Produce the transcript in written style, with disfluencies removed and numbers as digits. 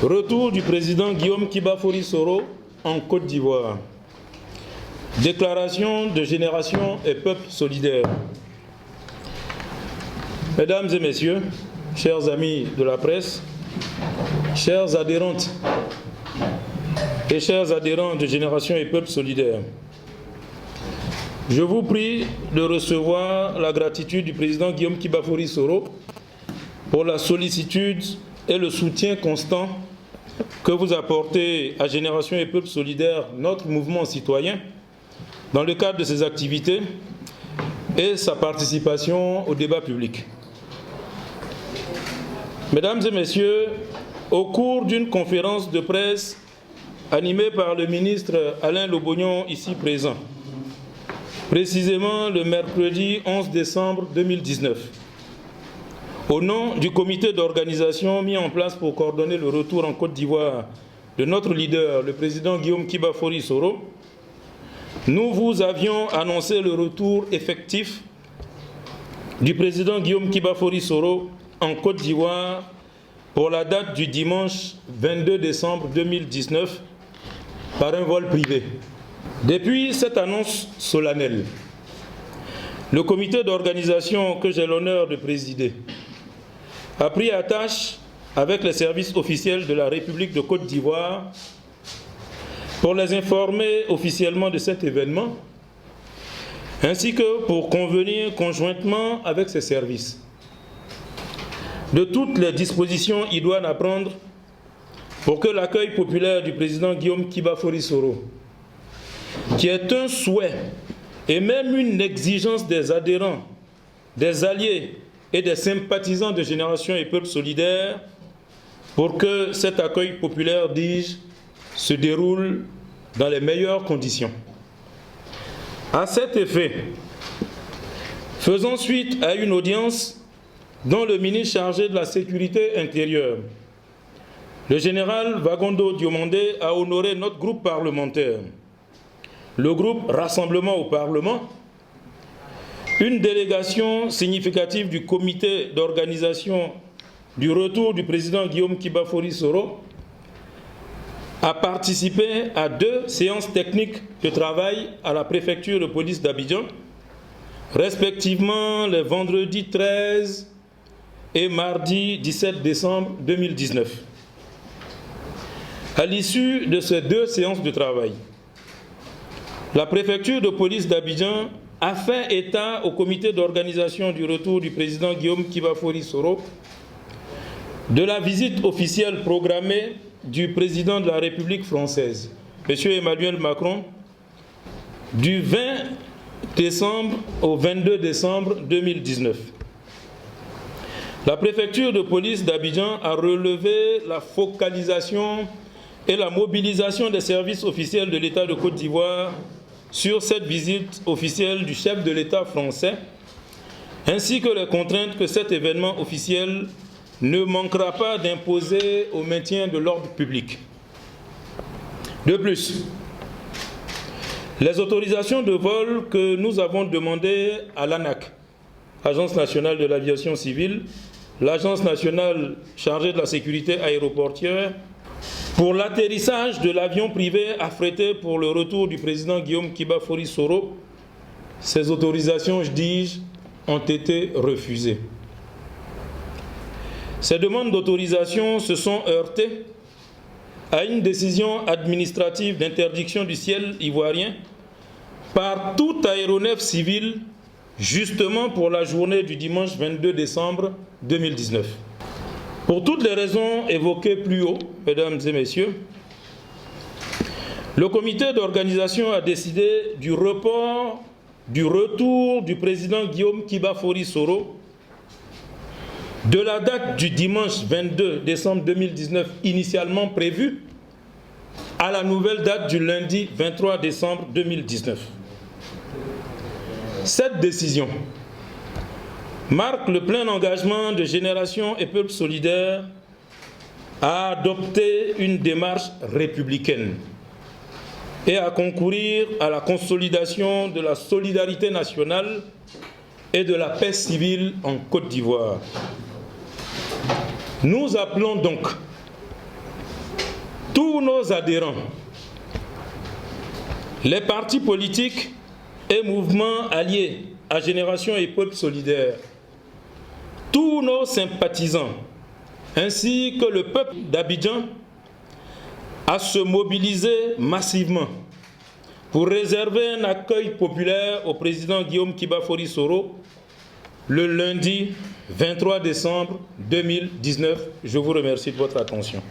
Retour du président Guillaume Kiba-Fori Soro en Côte d'Ivoire. Déclaration de Génération et Peuple solidaire. Mesdames et messieurs, chers amis de la presse, chers adhérentes et chers adhérents de Génération et Peuple solidaire, je vous prie de recevoir la gratitude du président Guillaume Kiba-Fori Soro pour la sollicitude et le soutien constant que vous apportez à Génération et Peuple solidaire, notre mouvement citoyen, dans le cadre de ses activités et sa participation au débat public. Mesdames et messieurs, au cours d'une conférence de presse animée par le ministre Alain Lobognon, ici présent, précisément le mercredi 11 décembre 2019, au nom du comité d'organisation mis en place pour coordonner le retour en Côte d'Ivoire de notre leader, le président Guillaume Kiba-Fori Soro, nous vous avions annoncé le retour effectif du président Guillaume Kiba-Fori Soro en Côte d'Ivoire pour la date du dimanche 22 décembre 2019 par un vol privé. Depuis cette annonce solennelle, le comité d'organisation que j'ai l'honneur de présider a pris attache avec les services officiels de la République de Côte d'Ivoire pour les informer officiellement de cet événement, ainsi que pour convenir conjointement avec ces services de toutes les dispositions idoines à prendre pour que l'accueil populaire du président Guillaume Kiba-Fori Soro, qui est un souhait et même une exigence des adhérents, des alliés et des sympathisants de Génération et Peuple solidaire, pour que cet accueil populaire, dis-je, se déroule dans les meilleures conditions. À cet effet, faisant suite à une audience dont le ministre chargé de la Sécurité intérieure, le général Wagondo Diomandé, a honoré notre groupe parlementaire, le groupe Rassemblement au Parlement, une délégation significative du comité d'organisation du retour du président Guillaume Kiba-Fori Soro a participé à 2 séances techniques de travail à la préfecture de police d'Abidjan, respectivement les vendredis 13 et mardi 17 décembre 2019. À l'issue de ces 2 séances de travail, la préfecture de police d'Abidjan a fait état au comité d'organisation du retour du président Guillaume Kiba-Fori Soro de la visite officielle programmée du président de la République française, M. Emmanuel Macron, du 20 décembre au 22 décembre 2019. La préfecture de police d'Abidjan a relevé la focalisation et la mobilisation des services officiels de l'État de Côte d'Ivoire sur cette visite officielle du chef de l'État français, ainsi que les contraintes que cet événement officiel ne manquera pas d'imposer au maintien de l'ordre public. De plus, les autorisations de vol que nous avons demandées à l'ANAC, Agence nationale de l'aviation civile, l'Agence nationale chargée de la sécurité aéroportuaire, pour l'atterrissage de l'avion privé affrété pour le retour du président Guillaume Kiba-Fori Soro, ces autorisations, ont été refusées. Ces demandes d'autorisation se sont heurtées à une décision administrative d'interdiction du ciel ivoirien par tout aéronef civil, justement pour la journée du dimanche 22 décembre 2019. Pour toutes les raisons évoquées plus haut, mesdames et messieurs, le comité d'organisation a décidé du report du retour du président Guillaume Kiba-Fori Soro de la date du dimanche 22 décembre 2019 initialement prévue à la nouvelle date du lundi 23 décembre 2019. Cette décision marque le plein engagement de Génération et Peuple solidaire à adopter une démarche républicaine et à concourir à la consolidation de la solidarité nationale et de la paix civile en Côte d'Ivoire. Nous appelons donc tous nos adhérents, les partis politiques et mouvements alliés à Génération et Peuple Solidaire, tous nos sympathisants, ainsi que le peuple d'Abidjan, à se mobiliser massivement pour réserver un accueil populaire au président Guillaume Kiba Soro le lundi 23 décembre 2019. Je vous remercie de votre attention.